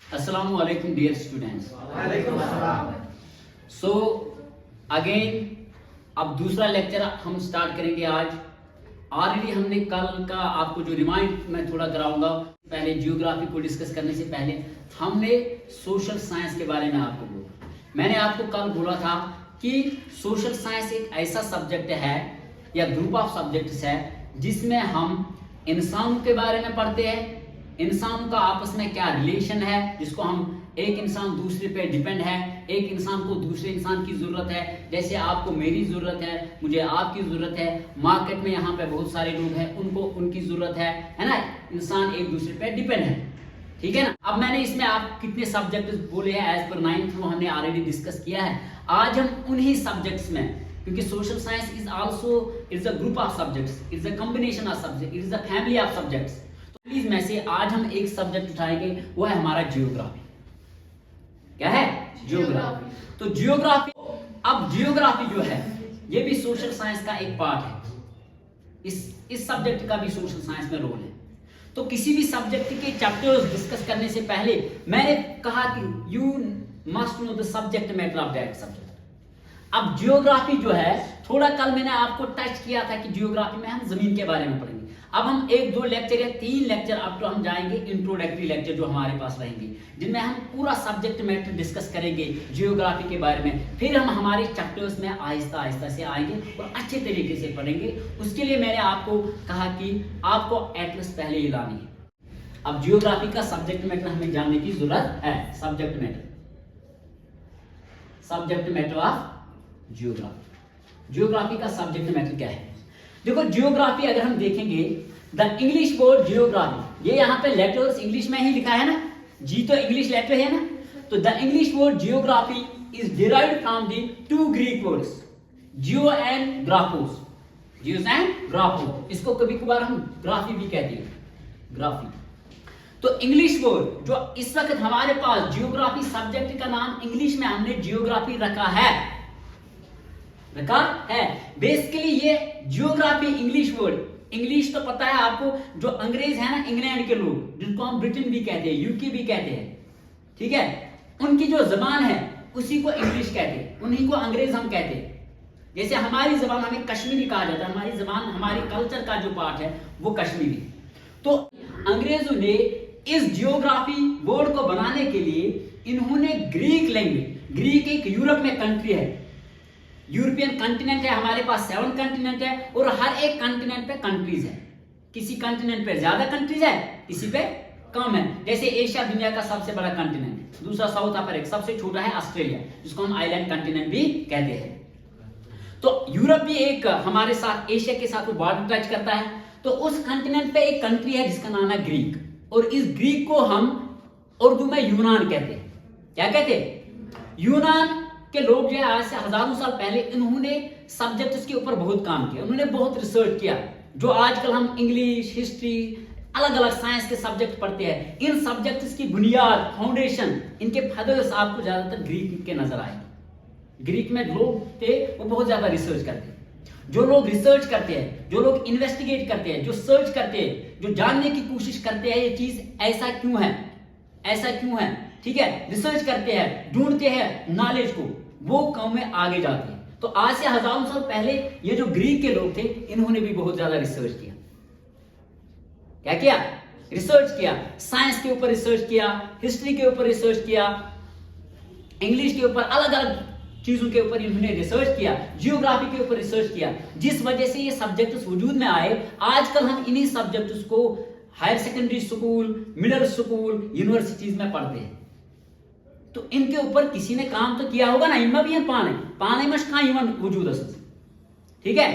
Assalamu alaikum dear students. वालेकुम अस्सलाम। So again अब दूसरा लेक्चर हम स्टार्ट करेंगे आज। ऑलरेडी हमने कल का आपको जो रिमाइंड मैं थोड़ा कराऊंगा, पहले जियोग्राफी को डिस्कस करने से पहले हमने सोशल साइंस के बारे में आपको बोला। मैंने आपको कल बोला था कि सोशल साइंस एक ऐसा सब्जेक्ट है या ग्रुप ऑफ सब्जेक्ट्स है जिसमें हम इंसानों के बारे में पढ़ते हैं, इंसान का आपस में क्या रिलेशन है, जिसको हम एक इंसान दूसरे पे डिपेंड है, एक इंसान को दूसरे इंसान की जरूरत है, जैसे आपको मेरी जरूरत है, मुझे आपकी जरूरत है, मार्केट में यहाँ पे बहुत सारे लोग हैं उनको उनकी जरूरत है ना। इंसान एक दूसरे पे डिपेंड है, ठीक है ना। अब मैंने इसमें आप कितने सब्जेक्ट बोले हैं एज पर 9th वो हमने ऑलरेडी डिस्कस किया है। आज हम उन्हीं सब्जेक्ट्स में, क्योंकि social science is also it's a group of subjects, it's a combination of subject, it's a family of subjects. तो प्लीज में से आज हम एक सब्जेक्ट उठाएंगे, वो है हमारा जियोग्राफी। क्या है? जियोग्राफी। तो जियोग्राफी, अब जियोग्राफी जो है ये भी सोशल साइंस का एक पार्ट है। इस सब्जेक्ट का भी सोशल साइंस में रोल है। तो किसी भी सब्जेक्ट के चैप्टर्स डिस्कस करने से पहले मैंने कहा कि you must know the subject matter of that subject. अब जियोग्राफी जो है, थोड़ा कल मैंने आपको टच किया था कि जियोग्राफी में हम जमीन के बारे में पढ़ेंगे। अब हम 1-2 लेक्चर या 3 लेक्चर अब तो हम जाएंगे इंट्रोडक्टरी लेक्चर जो हमारे पास रहेंगे, जिनमें हम पूरा सब्जेक्ट मैटर डिस्कस करेंगे जियोग्राफी के बारे में। फिर हम हमारे चैप्टर्स में आहिस्ता आहिस्ता से आएंगे और अच्छे तरीके से पढ़ेंगे। उसके लिए मैंने आपको कहा कि आपको एटलस पहले ही लानी है। अब जियोग्राफी का सब्जेक्ट मैटर हमें जानने की जरूरत है। सब्जेक्ट मैटर ऑफ जियोग्राफी का सब्जेक्ट मैटर क्या है? देखो, जियोग्राफी अगर हम देखेंगे, द इंग्लिश वर्ड जियोग्राफी, ये यहाँ पे लेटर्स इंग्लिश में ही लिखा है ना, जी तो इंग्लिश लेटर है ना। तो the English word geography is derived from the 2 Greek words geo and graphos. Geos and grapho, इसको कभी कभार हम ग्राफी भी कहते हैं, ग्राफी। तो इंग्लिश वर्ड जो इस वक्त हमारे पास जियोग्राफी सब्जेक्ट का नाम इंग्लिश में हमने जियोग्राफी रखा है बेसिकली ये जियोग्राफी इंग्लिश वर्ड। इंग्लिश तो पता है आपको, जो अंग्रेज है ना, इंग्लैंड के लोग जिनको हम ब्रिटेन भी कहते हैं, यूके भी कहते हैं, ठीक है, उनकी जो जबान है उसी को इंग्लिश कहते हैं, उन्हीं को अंग्रेज हम कहते हैं। जैसे हमारी जबान हमें कश्मीरी कहा जाता है, हमारी जबान हमारी कल्चर का जो पार्ट है वो कश्मीरी। तो अंग्रेजों ने इस जियोग्राफी वर्ड को बनाने के लिए इन्होंने ग्रीक लैंग्वेज, ग्रीक एक यूरोप में कंट्री है, यूरोपियन कंटिनेंट है, हमारे पास 7 कंटिनेंट है और हर एक कंटिनेंट पे कंट्रीज है। किसी कंटिनेंट पे ज्यादा कंट्रीज है, किसी पे कम है। जैसे एशिया दुनिया का सबसे बड़ा कंटिनेंट, दूसरा साउथ अफ्रीका, सबसे छोटा है ऑस्ट्रेलिया, जिसको हम आइलैंड कंटिनेंट भी कहते हैं। तो यूरोप भी एक हमारे साथ, एशिया के साथ बॉर्डर टच करता है। तो उस कंटिनेंट पे एक कंट्री है जिसका नाम है ग्रीक, और इस ग्रीक को हम उर्दू में यूनान कहते हैं। क्या कहते हैं? यूनान के लोग जो है आज से हजारों साल पहले इन्होंने सब्जेक्ट्स के ऊपर बहुत काम किया, उन्होंने बहुत रिसर्च किया। जो आजकल हम इंग्लिश, हिस्ट्री, अलग अलग साइंस के सब्जेक्ट पढ़ते हैं, इन सब्जेक्ट्स की बुनियाद, फाउंडेशन, इनके फादर्स आपको ज्यादातर ग्रीक के नजर आएंगे। ग्रीक में लोग थे वो बहुत ज्यादा रिसर्च करते हैं। जो लोग रिसर्च करते हैं, जो लोग इन्वेस्टिगेट करते हैं, जो सर्च करते हैं, जो जानने की कोशिश करते हैं ये चीज ऐसा क्यों है, ऐसा क्यों है, ठीक है, रिसर्च करते हैं, ढूंढते हैं नॉलेज को, वो काम में आगे जाते हैं। तो आज से हजारों साल पहले ये जो ग्रीक के लोग थे इन्होंने भी बहुत ज्यादा रिसर्च किया। क्या किया? रिसर्च किया, साइंस के ऊपर रिसर्च किया, हिस्ट्री के ऊपर रिसर्च किया, इंग्लिश के ऊपर, अलग अलग चीजों के ऊपर इन्होंने रिसर्च किया, जियोग्राफी के ऊपर रिसर्च किया, जिस वजह से ये सब्जेक्ट्स वजूद में आए। आजकल हम इन्हीं सब्जेक्ट्स को higher secondary school, middle school, universities में पढ़ते हैं। तो इनके ऊपर किसी ने काम तो किया होगा ना, इनमें भी पाने में कहां इवन वजूद है, ठीक है।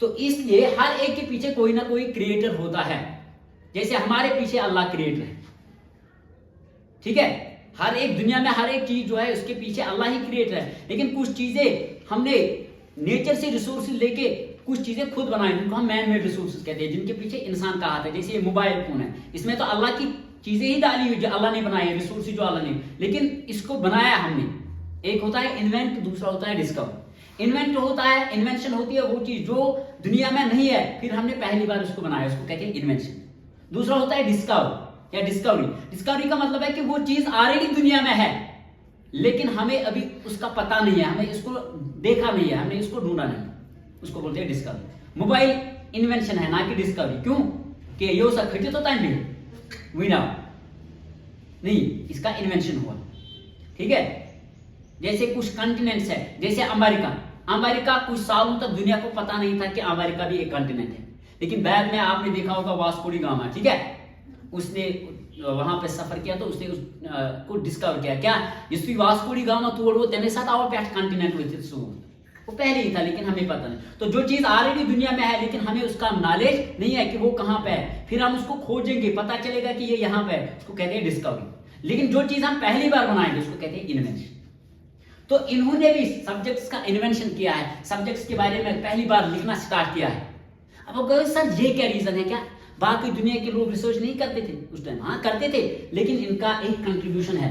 तो इसलिए हर एक के पीछे कोई ना कोई क्रिएटर होता है। जैसे हमारे पीछे अल्लाह क्रिएटर है, ठीक है, हर एक दुनिया में हर एक चीज जो है उसके पीछे अल्लाह ही क्रिएटर है। लेकिन कुछ चीजें हमने नेचर से रिसोर्सेज लेके कुछ चीजें खुद बनाई, जिनको हम मैन मेड रिसोर्सेज कहते हैं, जिनके पीछे इंसान का हाथ है। जैसे ये मोबाइल फोन है, इसमें तो अल्लाह की चीजें ही डाली हुई जो अल्लाह ने बनाई है, रिसोर्सेज जो अल्लाह ने, लेकिन इसको बनाया हमने। एक होता है इन्वेंट, दूसरा होता है डिस्कवर। इन्वेंट होता है, इन्वेंशन होती है वो चीज जो दुनिया में नहीं है, फिर हमने पहली बार उसको बनाया, उसको कहते हैं इन्वेंशन। दूसरा होता है डिस्कवर, या डिस्कवरी। डिस्कवरी का मतलब है कि वो चीज ऑलरेडी दुनिया में है, लेकिन हमें अभी उसका पता नहीं है, हमें इसको देखा नहीं है, हमने इसको ढूंढा नहीं, उसको बोलते हैं डिस्कवरी। मोबाइल इन्वेंशन है, ना कि डिस्कवरी। क्यों? कि ये सब खरीदे तो टाइम भी हुई ना, नहीं, इसका इन्वेंशन हुआ। ठीक है, जैसे कुछ कंटिनेंट्स है, जैसे अमेरिका कुछ सालों तक दुनिया को पता नहीं था कि अमेरिका भी एक कंटिनेंट है, लेकिन बाद में आपने देखा होगा वास्को डी गामा, ठीक है, उसने वहां पे सफर किया तो उसने को डिस्कवर किया। क्या जिसकी वास्को डी गामा तोड़ वो तेने साथ और पैट कंटिनेंट हुए थे, वो पहले ही था, लेकिन हमें पता नहीं। तो जो चीज ऑलरेडी दुनिया में है लेकिन हमें उसका नॉलेज नहीं है कि वो कहां पे है, फिर हम उसको खोजेंगे, पता चलेगा कि ये यहाँ पे है, उसको कहते हैं डिस्कवरी। लेकिन जो चीज हम पहली बार बनाएंगे उसको कहते हैं इन्वेंशन। तो इन्होंने भी सब्जेक्ट्स का इन्वेंशन किया है, सब्जेक्ट्स के बारे में पहली बार लिखना स्टार्ट किया है। अब आप कहोगे सर ये क्या रीजन है, क्या बाकी दुनिया के लोग रिसर्च नहीं करते थे उस टाइम? हाँ करते थे, लेकिन इनका एक कंट्रीब्यूशन है।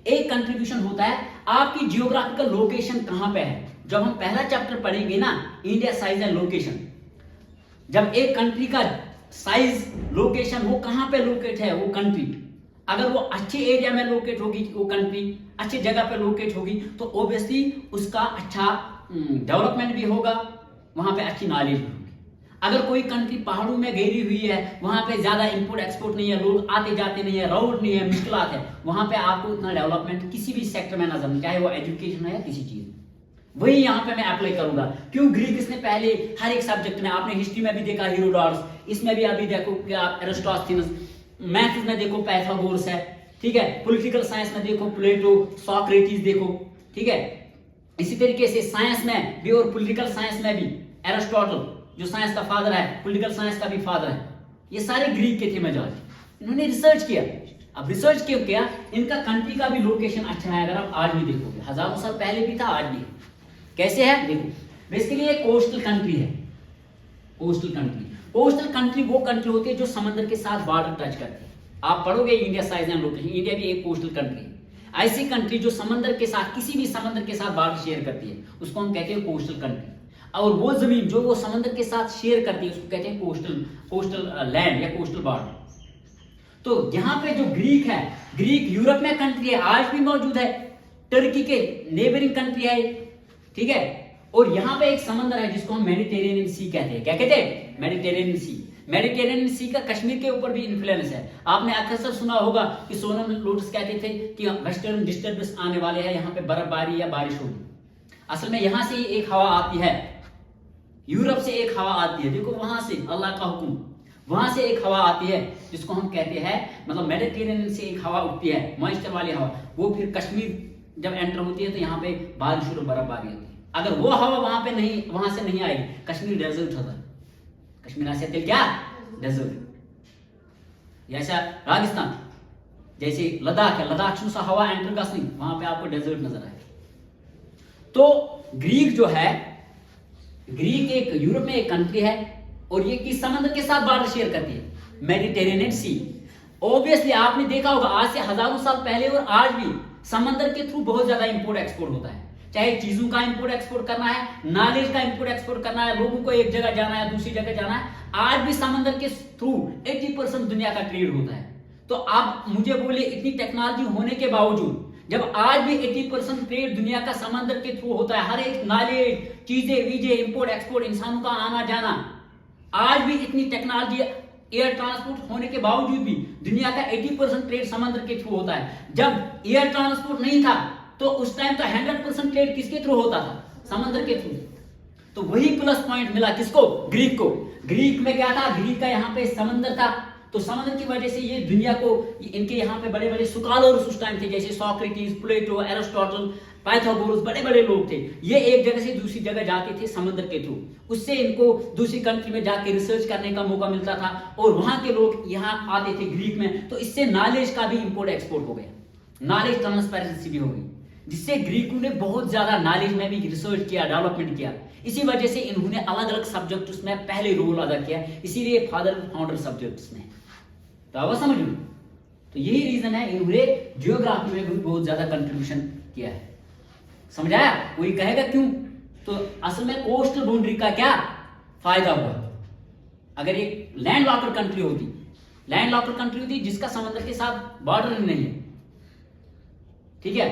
एक कंट्रीब्यूशन होता है आपकी जियोग्राफिकल लोकेशन कहां पे है। जब हम पहला चैप्टर पढ़ेंगे ना, इंडिया साइज एंड लोकेशन, जब एक कंट्री का साइज लोकेशन वो कहां पे लोकेट है, वो कंट्री अगर वो अच्छे एरिया में लोकेट होगी, वो कंट्री अच्छी जगह पे लोकेट होगी, तो ऑब्वियसली उसका अच्छा डेवलपमेंट भी होगा, वहां पे अच्छी नॉलेज भी होगी। अगर कोई कंट्री पहाड़ों में घेरी हुई है, वहां पे ज्यादा इंपोर्ट एक्सपोर्ट नहीं है, लोग आते जाते नहीं है, रोड नहीं है, मुश्किलात है, वहां पे आपको इतना डेवलपमेंट किसी भी सेक्टर में नजर नहीं, चाहे वो एजुकेशन है या किसी चीज। वही यहाँ पे मैं अप्लाई करूंगा। क्यों? ग्रीक इसने पहले हर एक सब्जेक्ट में, आपने हिस्ट्री में भी देखा हेरोडोटस, इसमें भी अभी देखो कि आप एरिस्टोथेनस, मैथ्स में देखो पाइथागोरस है, ठीक है, पॉलिटिकल साइंस में देखो प्लेटो, सोक्रेटिस देखो, ठीक है। इसी तरीके से साइंस में भी और पॉलिटिकल साइंस में भी एरिस्टोटल जो साइंस का फादर है, पॉलिटिकल साइंस का भी फादर है, ये सारे ग्रीक के थे मेजॉरिटी। इन्होंने रिसर्च किया। अब रिसर्च क्यों किया? इनका कंट्री का भी लोकेशन अच्छा है। अगर आप आज भी देखोगे, हजारों साल पहले भी था, आज भी कैसे है देखो। बेसिकली ये कोस्टल कंट्री है। कोस्टल कंट्री वो कंट्री होती है जो समंदर के साथ बॉर्डर टच करती है। आप पढ़ोगे India size and location, India भी एक कोस्टल कंट्री है। ऐसी कंट्री जो समंदर के साथ, किसी भी समंदर के साथ बॉर्डर शेयर करती है, उसको हम कहते हैं कोस्टल कंट्री। और वो जमीन जो वो समंदर के साथ शेयर करती है, उसको कहते हैं कोस्टल लैंड या कोस्टल बॉर्डर। तो यहाँ पे जो ग्रीक है, ग्रीक यूरोप में कंट्री है, आज भी मौजूद है, टर्की के नेबरिंग कंट्री है, ठीक है। और यहाँ पे एक समंदर है जिसको हम मेडिटेरेनियन सी कहते हैं। क्या कहते हैं? मेडिटेरेनियन सी। मेडिटेरेनियन सी का कश्मीर के ऊपर भी इन्फ्लुएंस है। आपने अक्सर सुना होगा कि सोनम लोटस कहते थे कि वेस्टर्न डिस्टर्बेंस आने वाले हैं, यहाँ पे बर्फबारी या बारिश होगी। असल में यहाँ से एक हवा आती है, यूरोप से एक हवा आती है, देखो वहां से अल्लाह का हुक्म, वहां से एक हवा आती है जिसको हम कहते हैं, मतलब मेडिटेरेनियन से एक हवा उठती है, मॉइस्चर वाली हवा, वो फिर कश्मीर जब एंटर होती है तो यहाँ पे बारिश और बर्फबारी होती है। अगर वो हवा वहां पे नहीं, वहां से नहीं आएगी, कश्मीर डेजर्ट होता है। कश्मीर से क्या डेजर्ट। जैसा राजस्थान, जैसे लद्दाख है, लद्दाख सा हवा एंटर का नहीं, वहां पे आपको डेजर्ट नजर आएगा। तो ग्रीक जो है, ग्रीक एक यूरोप में एक कंट्री है और ये किस समंदर के साथ बॉर्डर शेयर करती है? मेडिटेरेनियन सी। ऑब्वियसली आपने देखा होगा आज से हजारों साल पहले और आज भी समंदर के थ्रू बहुत ज्यादा इंपोर्ट एक्सपोर्ट होता है। चाहे चीजों का इंपोर्ट एक्सपोर्ट करना है, नॉलेज का इंपोर्ट एक्सपोर्ट करना है, लोगों को एक जगह जाना है, दूसरी जगह जाना है, आज भी समंदर के थ्रू 80% दुनिया का ट्रेड होता है। तो आप मुझे बोले इतनी टेक्नोलॉजी होने के बावजूद जब आज भी 80% ट्रेड दुनिया का समंदर के थ्रू होता है, हर एक नॉलेज, चीजें वीजे, इंपोर्ट एक्सपोर्ट, इंसानों का आना जाना, आज भी इतनी टेक्नोलॉजी, एयर ट्रांसपोर्ट होने के बावजूद भी दुनिया का 80% ट्रेड समंदर के थ्रू होता है। जब एयर ट्रांसपोर्ट नहीं था तो उस टाइम तो 100% ट्रेड किसके थ्रू होता था? समंदर के थ्रू। तो वही प्लस पॉइंट मिला किसको? ग्रीक को। ग्रीक में क्या था? ग्रीक का यहाँ पे समंदर था, तो समंदर की वजह से ये दुनिया को, इनके यहाँ पे बड़े बड़े स्कॉलर्स उस टाइम थे, जैसे सोक्रेटिस, प्लेटो, एरिस्टोटल, पाइथागोरस, बड़े बड़े लोग थे। ये एक जगह से दूसरी जगह जाते थे समंदर के थ्रू, उससे इनको दूसरी कंट्री में जाके रिसर्च करने का मौका मिलता था और वहां के लोग यहाँ आते थे ग्रीक में, तो इससे नॉलेज का भी इंपोर्ट एक्सपोर्ट हो गया, नॉलेज ट्रांसपेरेंसी भी हो गई, जिससे ग्रीकों ने बहुत ज्यादा नॉलेज में भी रिसर्च किया, डेवलपमेंट किया। इसी वजह से इन्होंने अलग अलग सब्जेक्ट्स में पहले रोल अदा किया, इसीलिए फाउंडर सब्जेक्ट्स में। तो अब समझ लो, तो यही रीजन है इन्होंने जियोग्राफी में भी बहुत ज्यादा कंट्रीब्यूशन किया है। समझाया? कोई कहेगा क्यों? तो असल में कोस्टल बाउंड्री का क्या फायदा हुआ? अगर एक लैंड लॉकर कंट्री होती लैंड लॉक्ड कंट्री होती है जिसका समंदर के साथ बॉर्डर नहीं है, ठीक है।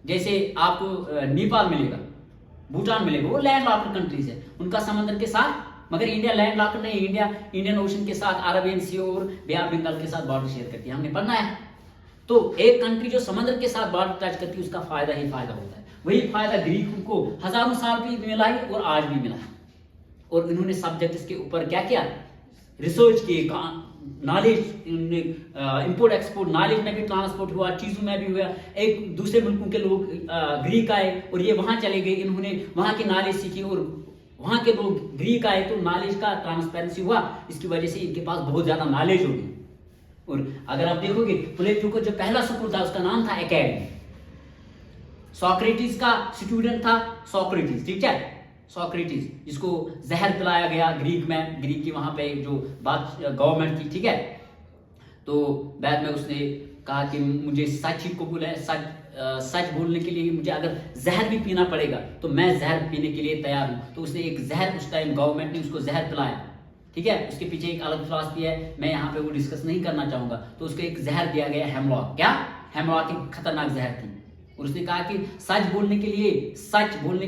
जैसे आपको नेपाल मिलेगा, भूटान मिलेगा, वो लैंड लॉक्ड कंट्रीज है, उनका समंदर के साथ। मगर इंडिया लैंड लॉक्ड नहीं, इंडिया इंडियन ओशन के साथ, अरेबियन सी और बे ऑफ बंगाल के साथ बॉर्डर शेयर करती है, हमने पढ़ना है। तो एक कंट्री जो समंदर के साथ बॉर्डर टच करती है उसका फायदा ही फायदा होता है। वही फायदा ग्रीक को हजारों साल भी मिला है और आज भी मिला है। और इन्होंने सब्जेक्ट्स के ऊपर क्या किया, रिसर्च किए, नॉलेज, इंपोर्ट एक्सपोर्ट, नॉलेज में भी ट्रांसपोर्ट हुआ, चीजों में भी हुआ। एक दूसरे मुल्कों के लोग ग्रीक आए और ये वहां चले गए, इन्होंने वहां की नॉलेज सीखी और वहां के लोग ग्रीक आए, तो नॉलेज का ट्रांसपेरेंसी हुआ। इसकी वजह से इनके पास बहुत ज्यादा नॉलेज होगी। और अगर आप देखोगे प्लेटो का जो पहला स्कूल था उसका नाम था एकेडमी। सोक्रेटिस का स्टूडेंट था सोक्रेटिस, ठीक है, सोक्रेटिस, जिसको जहर पिलाया गया ग्रीक में, ग्रीक की वहां पे जो बात गवर्नमेंट थी, ठीक है। तो बाद में उसने कहा कि मुझे सच ही कबूल है, सच बोलने के लिए मुझे अगर जहर भी पीना पड़ेगा तो मैं जहर पीने के लिए तैयार हूं। तो उसने एक जहर, उस टाइम गवर्नमेंट ने उसको जहर पिलाया, ठीक है। उसके पीछे एक अलग फिलॉसफी है, मैं यहाँ पे वो डिस्कस नहीं करना चाहूंगा। तो उसको एक जहर दिया गया, हेमलॉक। क्या? हेमलॉक एक खतरनाक जहर थी। और उसने कहा कि सच बोलने के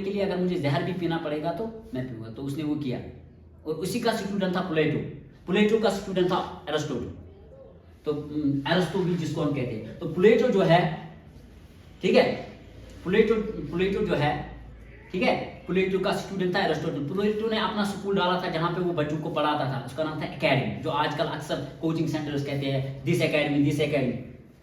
लिए अगर मुझे जहर भी पीना पड़ेगा तो मैं पीऊंगा। तो उसने वो किया। और उसी का स्टूडेंट था प्लेटो का स्टूडेंट था एरिस्टोटल। तो एरिस्टोटल जिसको हम कहते हैं, तो प्लेटो जो है, ठीक है, प्लेटो जो है, ठीक है, प्लेटो का स्टूडेंट था एरिस्टोटल। प्लेटो ने अपना स्कूल डाला था जहां पे वो बच्चों को पढ़ाता था, उसका नाम था एकेडमी, जो आजकल अक्सर कोचिंग सेंटर्स कहते हैं, दिस एकेडमी।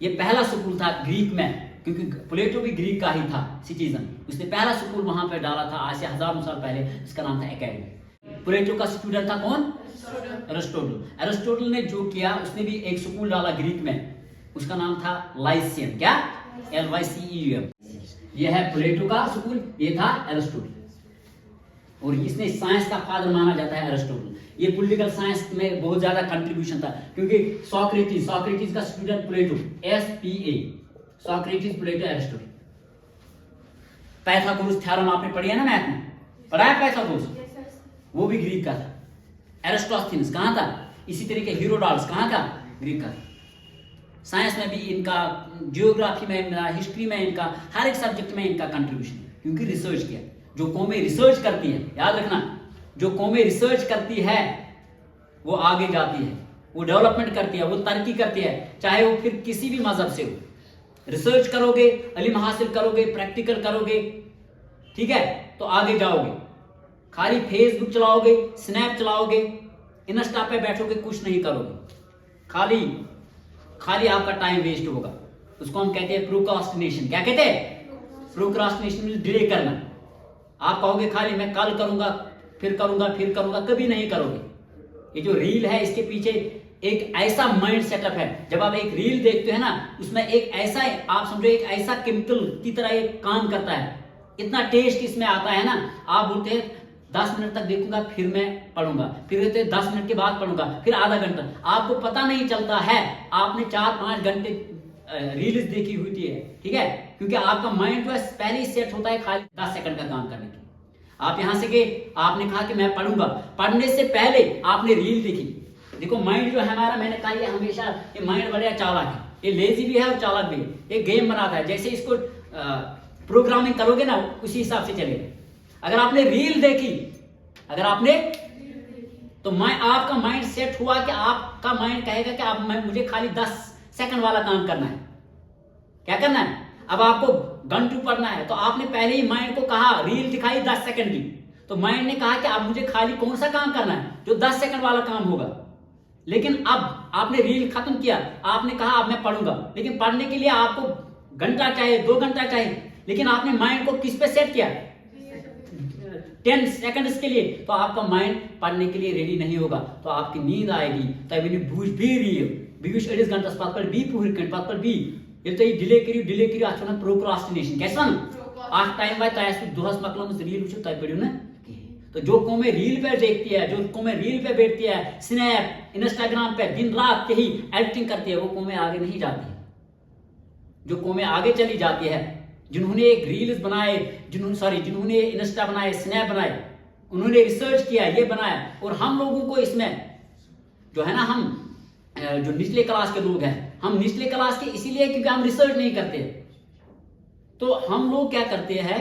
ये पहला स्कूल था ग्रीक में, क्योंकि प्लेटो भी ग्रीक का ही था सिटीजन। उसने पहला स्कूल वहां पे डाला था आज से हजारों साल पहले, इसका नाम था एकेडमी। प्लेटो का स्टूडेंट था कौन? एरिस्टोटल ने जो किया, उसने भी एक स्कूल डाला ग्रीक में, उसका नाम था लाइसियम। क्या? LYCEUM। यह है प्लेटो का स्कूल, ये था एरिस्टोटल। और इसने साइंस का फादर माना जाता है एरिस्टोटल। ये पॉलिटिकल साइंस में बहुत ज्यादा कंट्रीब्यूशन था, क्योंकि सोक्रेटिस का स्टूडेंट प्लेटो, SPA, सोक्रेटिस, प्लेटो, एरिस्टोटल। पाइथागोरस थ्योरम आपने पढ़ी है ना, मैथ में पढ़ा है पाइथागोरस, वो भी ग्रीक का था। एरिस्टोस्थेनेस कहां था? इसी तरीके हेरोडोटस कहां था? ग्रीक का। साइंस में भी इनका, जियोग्राफी में इनका, हिस्ट्री में इनका, हर एक सब्जेक्ट में इनका कंट्रीब्यूशन, क्योंकि रिसर्च किया। जो कौमें रिसर्च करती है, याद रखना, जो कौमें रिसर्च करती है वो आगे जाती है, वो डेवलपमेंट करती है, वो तरक्की करती है, चाहे वो फिर किसी भी मजहब से हो। रिसर्च करोगे, इल्म हासिल करोगे, प्रैक्टिकल करोगे, ठीक है, तो आगे जाओगे। खाली फेसबुक चलाओगे, स्नैप चलाओगे, इंस्टा पे बैठोगे, कुछ नहीं करोगे, खाली आपका टाइम वेस्ट होगा। उसको हम कहते हैं प्रोक्रास्टिनेशन। क्या कहते हैं? प्रोक्रास्टिनेशन में डिले करना। आप कहोगे खाली मैं कल करूंगा, फिर करूंगा, कभी नहीं करोगे। ये जो रील है, इसके पीछे एक ऐसा माइंड सेटअप है। जब आप एक रील देखते हैं ना, उसमें एक ऐसा, आप समझो एक ऐसा केमिकल की तरह एक काम करता है, इतना टेस्ट इसमें आता है ना। आप बोलते हैं 10 मिनट तक देखूंगा, फिर मैं पढ़ूंगा, फिर कहते हैं 10 मिनट के बाद पढ़ूंगा, फिर आधा घंटा। आपको पता नहीं चलता है आपने 4-5 घंटे रील्स देखी हुई है, ठीक है, क्योंकि आपका माइंड जो है पहले ही सेट होता है खाली 10 सेकंड का काम करने के। आप यहां से गए, आपने कहा कि मैं पढ़ूंगा, पढ़ने से पहले आपने रील देखी। देखो माइंड जो है हमारा, मैंने कहा ये हमेशा, ये माइंड बड़ा चालाक है, ये लेजी भी है और चालाक भी है। ये गेम बनाता है, जैसे इसको प्रोग्रामिंग करोगे ना, उसी हिसाब से चलेगा। अगर आपने रील देखी, तो आपका माइंड सेट हुआ कि आपका माइंड कहेगा कि अब मुझे खाली 10 सेकंड वाला काम करना है। क्या करना है? अब आपको घंटों पढ़ना है, तो आपने पहले ही माइंड को कहा, रील दिखाई 10 सेकंड की, तो माइंड ने कहा कि अब मुझे खाली कौन सा काम करना है, जो 10 सेकंड वाला काम होगा। लेकिन अब आपने रील खत्म किया, आपने कहा अब मैं पढ़ूंगा, लेकिन पढ़ने के लिए आपको घंटा चाहिए, 2 घंटा चाहिए, लेकिन आपने माइंड को किस पे सेट किया? 10 सेकंड्स के लिए। तो आपका माइंड पढ़ने के लिए रेडी नहीं होगा, तो आपकी नींद आएगी। तभी बूझ भी रही है, 20 घंटा पात्र भी पूरी पात्र भी डिले करियो अच्छा प्रोक्रास्टिनेशन। कैसा ना आज टाइम बाय तायस दोहस मकलम रील उछ तय पड़ियो ना। तो जो कौमें रील पे देखती है, जो कौमें रील पे बैठती है, स्नैप, इंस्टाग्राम पे दिन रात यही एडिटिंग करती है, वो कौमें आगे नहीं जाती है। जो कौमें आगे चली जाती है, जिन्होंने एक रील्स बनाए, जिन्होंने इंस्टा बनाए, स्नैप बनाए, उन्होंने रिसर्च किया, ये बनाया, और हम लोगों को इसमें जो है ना, हम जो निचले क्लास के लोग हैं, हम निचले क्लास के इसीलिए क्योंकि हम रिसर्च नहीं करते। तो हम लोग क्या करते हैं,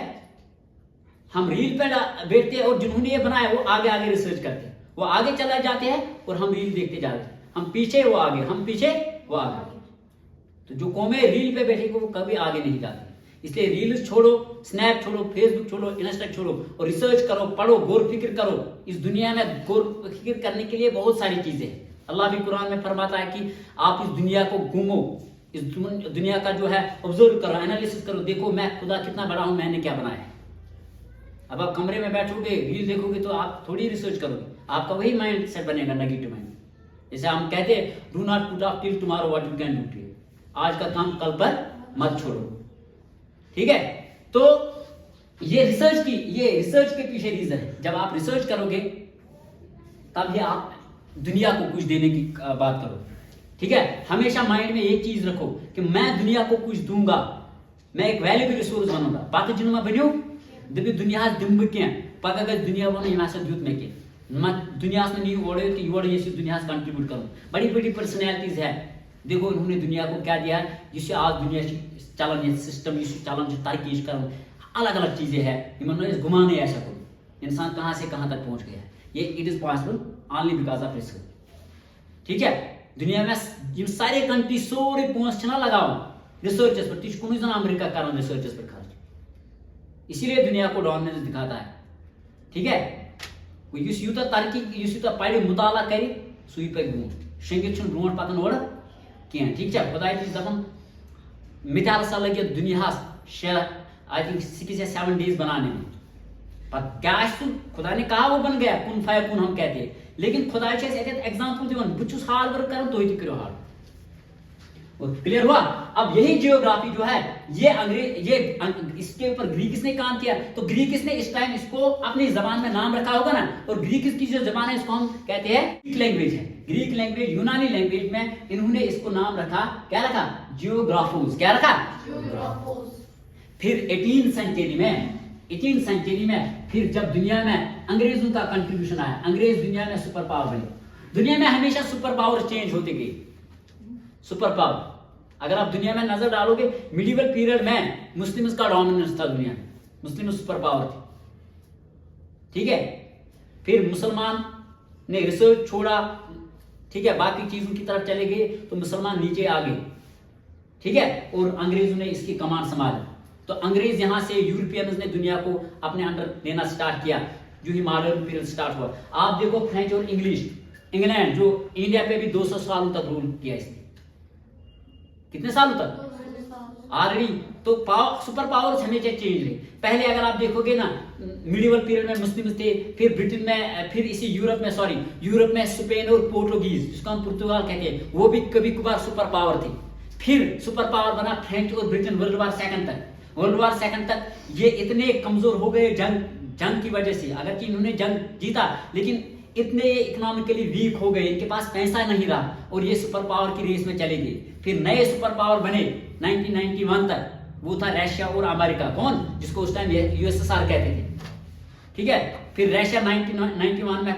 हम रील पे बैठते हैं और जिन्होंने ये बनाया वो आगे आगे रिसर्च करते हैं, वो आगे चले जाते हैं और हम रील देखते जाते हैं, हम पीछे वो आगे, हम पीछे वो आगे। तो जो कौमें रील पे बैठेगी वो कभी आगे नहीं जाती। इसलिए रील्स छोड़ो, स्नैप छोड़ो, फेसबुक छोड़ो, इंस्टा छोड़ो और रिसर्च करो, पढ़ो, गौर फिक्र करो। इस दुनिया में गौर फिक्र करने के लिए बहुत सारी चीजें हैं। अल्लाह भी कुरान में फरमाता है कि आप इस दुनिया को घूमो, इस दुनिया का जो है ऑब्जर्व करो, एनालिसिस करो, देखो मैं खुदा कितना बड़ा हूं, मैंने क्या बनाया है। अब आप कमरे में बैठोगे, रील देखोगे तो आप थोड़ी रिसर्च करोगे, आपका वही माइंड सेट बनेगा, नेगेटिव माइंड। जैसे हम कहते हैं do not put off till tomorrow what you can do today, आज का काम कल पर मत छोड़ो, ठीक है। तो ये रिसर्च के पीछे रीजन है। जब आप रिसर्च करोगे तब ये आप दुनिया को कुछ देने की बात करो, ठीक है। हमेशा माइंड में एक चीज रखो कि मैं दुनिया को कुछ दूंगा, मैं एक वैल्यूबल रिसोर्स बनूंगा। पात जिनमा बनियो दबी दुनिया दिम क्या पग अगर दुनिया बनो यहां से दूत में के मत दुनिया में नहीं ओढ़े कि ओढ़े ये दुनिया से कंट्रीब्यूट करूं। बड़ी बड़ी पर्सनैलिटीज है, देखो इन्होंने दुनिया को क्या दिया है जिससे आज दुनिया चलन सिस्टम चलन तरक्की करो, अलग अलग चीजें हैं। इन्होंने घुमाने ऐसा करो, इंसान कहां से कहां तक पहुंच गया है, ये it is possible only because of research, ठीक है। दुनिया में यम सारे कंट्री सोरे पोस्ट ना लगाओ रिसर्चेस पर, तुझ कुछ अमेरिका कर रिसर्चेस पर खर्च, इसीलिए दुनिया को डोमिनेंस दिखाता है, ठीक है। युस यूता तरक्की युस यूता पढ़ मुताला करे सुई पे ब्रोट शेंगित छुन ब्रोट पकन ओड़ कह, ठीक है। खुदा दपन मिथाल सा लगे दुनिया 6 या 7 डेज बनाने में, पर क्या खुदा ने कहा वो बन गया, कुन फायकुन हम कहते हैं। लेकिन खुदा एग्जाम्पल दिवन बुछुस हार्ड वर्क कर तो करो हार्ड, क्लियर हुआ। अब यही जियोग्राफी जो है ये अंग्रेज ये इसके ऊपर ग्रीकिस ने काम किया, तो ग्रीकिस ने इस टाइम इसको अपनी जबान में नाम रखा होगा ना, और ग्रीकिस की जो जबान है इसको हम कहते हैं ग्रीक लैंग्वेज है। ग्रीक लैंग्वेज यूनानी लैंग्वेज में इन्होंने इसको नाम रखा, क्या रखा, जियोग्राफोस, क्या रखा, जियोग्राफोस। फिर 18 सेंचुरी में फिर जब दुनिया में अंग्रेजों का कंट्रीब्यूशन आया, अंग्रेज दुनिया में सुपर पावर बने। दुनिया में हमेशा सुपर पावर चेंज होती गई, सुपर पावर। अगर आप दुनिया में नजर डालोगे मिडिवल पीरियड में मुस्लिम्स का डोमिनेंस था दुनिया में, मुस्लिम सुपर पावर थी, ठीक है। फिर मुसलमान ने रिसर्च छोड़ा, ठीक है, बाकी चीजों की तरफ चले गए तो मुसलमान नीचे आ गए, ठीक है, और अंग्रेजों ने इसकी कमान संभाला। तो अंग्रेज यहां से यूरोपियंस ने दुनिया को अपने अंडर लेना स्टार्ट किया, जो ही मॉडर्न पीरियड स्टार्ट हुआ। आप देखो फ्रेंच और इंग्लिश, इंग्लैंड जो इंडिया पे भी 200 सालों तक रूल किया इसने, कितने सालों तक ऑलरेडी। तो सुपर पावर्स हमेशा चेंज रही। पहले अगर आप देखोगे ना मिडिवल पीरियड में मुस्लिम थे, फिर ब्रिटेन में, फिर इसी यूरोप में स्पेन और पोर्टुगीज जिसको हम पुर्तगाल कहते हैं, वो भी कभी कभार सुपर पावर थे। फिर सुपर पावर बना फ्रेंच और ब्रिटेन वर्ल्ड वार सेकंड तक ये इतने कमजोर हो गए जंग की वजह से। अगर इन्होंने जंग जीता लेकिन इतने इकोनॉमिकली वीक हो गए, इनके पास पैसा नहीं रहा और ये सुपर पावर की रेस में चले गए। फिर नए सुपर पावर बने 1991 तक, वो था रशिया और अमेरिका। कौन? जिसको उस टाइम यूएसएसआर कहते थे, ठीक है। फिर रशिया 1991 में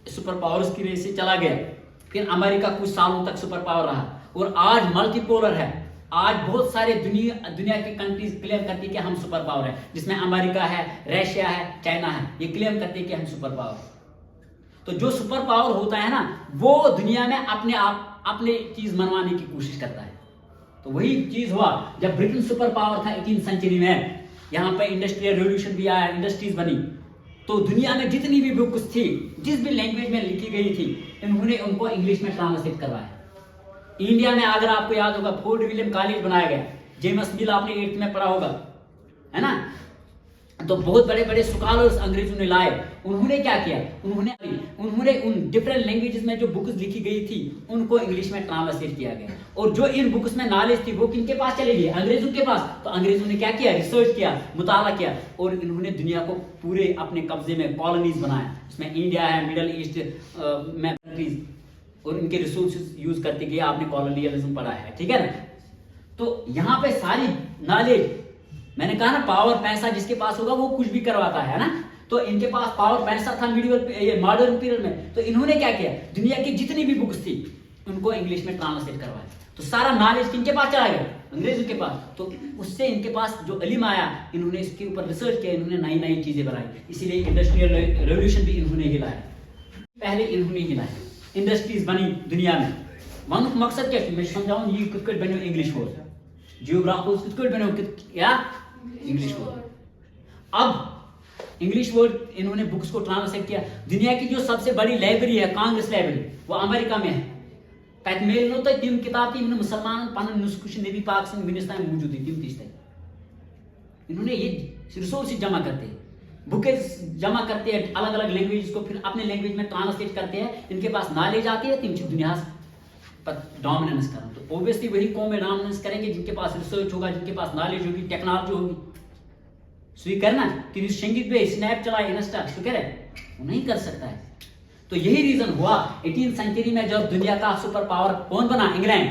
सुपर पावर्स की रेस से चला गया। फिर अमेरिका कुछ सालों तक सुपर पावर रहा और आज मल्टीपोलर है। आज बहुत सारे दुनिया के कंट्रीज क्लेम करती है कि हम सुपर पावर है, जिसमें अमेरिका है, रशिया है, चाइना है, ये क्लेम करते हैं कि हम सुपर पावर। तो जो सुपर पावर होता है ना, वो दुनिया में अपने चीज मनवाने की कोशिश करता है। तो वही चीज हुआ जब ब्रिटेन सुपर पावर था 18 सेंचुरी में। यहाँ पे इंडस्ट्रियल रेवोल्यूशन भी आया, इंडस्ट्रीज बनी। तो दुनिया में जितनी भी बुक्स थी, जिस भी लैंग्वेज में लिखी गई थी, इन्होंने उनको इंग्लिश में ट्रांसलेट करवाया। इंडिया में अगर आपको याद होगा फोर्ट विलियम कॉलेज बनाया गया, जेम्स मिल आपने 8th में पढ़ा होगा, है ना। तो बहुत बड़े बड़े स्कॉलर्स अंग्रेजों ने लाए। उन्होंने क्या किया, उन्होंने उन डिफरेंट लैंग्वेजेस में जो बुक्स लिखी गई थी उनको इंग्लिश में ट्रांसलेट किया गया। और जो इन बुक्स में नॉलेज थी वो किनके पास चली गई, अंग्रेजों के पास। तो अंग्रेजों ने क्या किया, रिसर्च किया, मुताला किया और इन्होंने दुनिया को पूरे अपने कब्जे में कॉलोनीज बनाया। इसमें इंडिया है, मिडल ईस्ट में कंट्रीज, और इनके रिसोर्सेज यूज करते गए। आपने कॉलोनियलिज्म पढ़ा है, ठीक है ना। तो यहाँ पे सारी नॉलेज, मैंने कहा ना पावर पैसा जिसके पास होगा वो कुछ भी करवाता है ना। तो इनके पास पावर पैसा था मॉडर्न पीरियड में। तो इन्होंने क्या किया, दुनिया की जितनी भी बुक्स थी उनको इंग्लिश में ट्रांसलेट करवाया। तो सारा नॉलेज किनके पास चला गया? अंग्रेजों के पास। तो उससे इनके पास जो इल्म आया, इन्होंने इसके ऊपर रिसर्च किया, इन्होंने नई नई चीजें बनाई, इसीलिए इंडस्ट्रियल रेवोल्यूशन भी इन्होंने हिलाया, पहले इन्होंने हिलाया, इंडस्ट्रीज बनी दुनिया में। वन मकसद क्या मैं समझाऊं, ये कित बनो इंग्लिश वर्ड, जियोग्राफर्स कित बनो क्या इंग्लिश वर्ड। अब इंग्लिश वर्ड इन्होंने बुक्स को ट्रांसलेट किया। दुनिया की जो सबसे बड़ी लाइब्रेरी है, कांग्रेस लाइब्रेरी, वो अमेरिका में है। तक मेल तो तम किताब ती मुसलमान पन नुस्ख नबी पाक सिंह विनिस तक मौजूद है तम तीस तक। इन्होंने ये रिसोर्सेज जमा करते हैं, बुकें जमा करते हैं अलग अलग लैंग्वेज को, फिर अपने लैंग्वेज में ट्रांसलेट करते हैं। इनके पास नॉलेज आती है, तिम दुनिया पर डोमिनेंस करें। तो ऑब्वियसली वही कौम में डोमिनेंस करेंगे जिनके पास रिसर्च होगा, जिनके पास नॉलेज होगी, टेक्नोलॉजी होगी। स्वीक करना कि संगीत पे स्नैप चलाए, इंस्टा तो कह रहे वो नहीं कर सकता है। तो यही रीजन हुआ 18वीं सेंचुरी में जब दुनिया का सुपर पावर कौन बना? इंग्लैंड,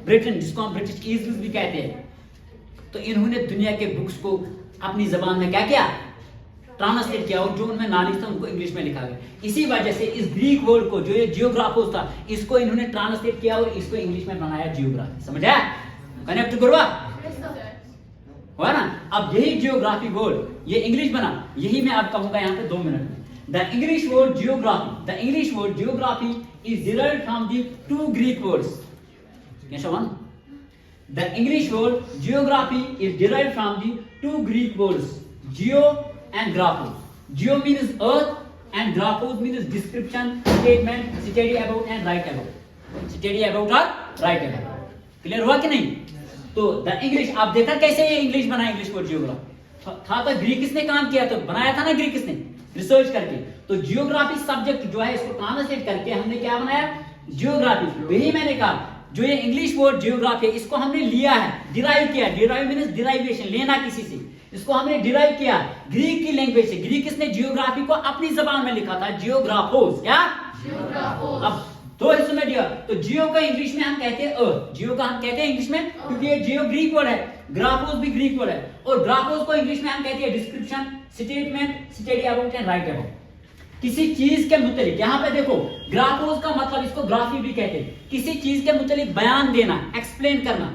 ब्रिटेन, जिसको हम ब्रिटिश ईस्ट भी कहते हैं। तो इन्होंने दुनिया के बुक्स को अपनी जबान में क्या किया? ट्रांसलेट किया, और जो उनमें नॉलेज था उनको इंग्लिश में लिखा गया। इसी वजह से इस ग्रीक वर्ड को, जो ये जियोग्राफर्स था, इसको इन्होंने ट्रांसलेट किया और इसको इंग्लिश में बनाया जियोग्राफी। समझ आया? कनेक्ट करवा हुआ ना? अब यही जियोग्राफी वर्ड ये इंग्लिश बना, यही मैं आप कहूंगा यहाँ पे 2 मिनट में। The English word geography is derived from the 2 Greek words. The English word geography is derived from the 2 Greek words, Jio and graphos. Geo means earth and graphos means description, statement, study about and write about. Study about or write about. Clear हुआ कि नहीं? तो the English, आप देखा कैसे ये English बना, English word geography था। तो ग्रीक किसने काम किया? तो बनाया था ना ग्रीक किसने? रिसर्च करके। तो जियोग्राफी सब्जेक्ट जो है इसको ट्रांसलेट करके हमने क्या बनाया? जियोग्राफी। वही मैंने कहा, जो ये इंग्लिश वर्ड जियोग्राफी है इसको हमने लिया है, डिराइव किया। डिराइव मींस डिराइवेशन, लेना किसी से। इसको हमने डिराइव किया ग्रीक की लैंग्वेज से। ग्रीक किसने जियोग्राफी को अपनी जबान में लिखा था? जियोग्राफोस। क्या? जियोग्राफोस। अब 2 हिस्सों में दिया। तो जियो का इंग्लिश में हम कहते हैं अर्थ, जियो का हम कहते हैं इंग्लिश में, क्योंकि ये जियो ग्रीक वर्ड है, ग्राफोस भी ग्रीक वर्ड है। और ग्राफोस को इंग्लिश में हम कहते हैं description, statement, study about and right about. किसी चीज के मुतालिक, यहाँ पे देखो ग्राफोस का मतलब इसको ग्राफी भी कहते हैं, किसी चीज के मुतालिक बयान देना, एक्सप्लेन करना,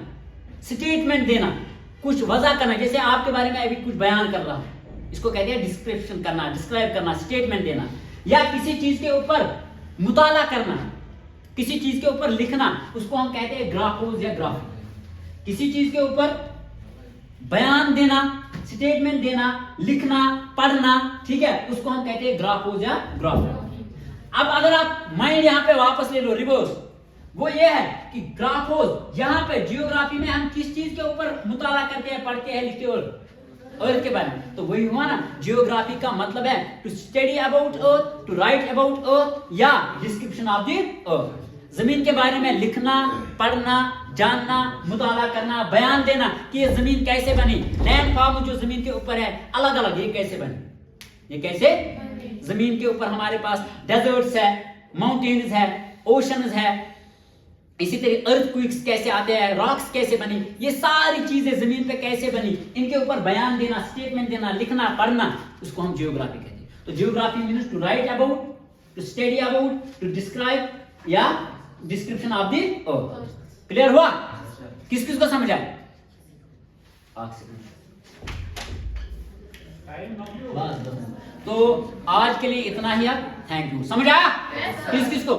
स्टेटमेंट देना, कुछ वजह करना। जैसे आपके बारे में अभी कुछ बयान कर रहा हूं, इसको कहते हैं डिस्क्रिप्शन करना, डिस्क्राइब करना, स्टेटमेंट देना। या किसी चीज के ऊपर मुताला करना, किसी चीज के ऊपर लिखना, उसको हम कहते हैं ग्राफोस या ग्राफी। किसी चीज के ऊपर बयान देना, स्टेटमेंट देना, लिखना, पढ़ना, ठीक है, उसको हम कहते हैं ग्राफोस या ग्राफी। अब अगर आप माइंड यहाँ पे वापस ले लो, रिवर्स, वो ये है कि ग्राफोस, यहाँ पे जियोग्राफी में हम किस चीज के ऊपर मुताला करते हैं, पढ़ते हैं, लिखते हैं अर्थ के बारे में। तो वही हुआ ना, जियोग्राफी का मतलब है to study about earth, to write about earth, या डिस्क्रिप्शन ऑफ द अर्थ। जमीन के बारे में लिखना, पढ़ना, जानना, मुताला करना, बयान देना कि ये जमीन कैसे बनी, लैंड फॉर्म जो जमीन के ऊपर है अलग अलग, ये कैसे बनी, ये कैसे जमीन के ऊपर हमारे पास डेजर्ट्स है, माउंटेन्स है, ओशंस है, इसी तरह अर्थक्वेक्स कैसे आते हैं, रॉक्स कैसे बनी, ये सारी चीजें जमीन पे कैसे बनी, इनके ऊपर बयान देना, स्टेटमेंट देना, लिखना, पढ़ना, उसको हम जियोग्राफी कहते हैं। तो geography means to write about, to study about, to describe या description of the earth. Clear हुआ? किस किस को समझ आया? तो आज के लिए इतना ही। अब थैंक यू। समझ आया किस किस को?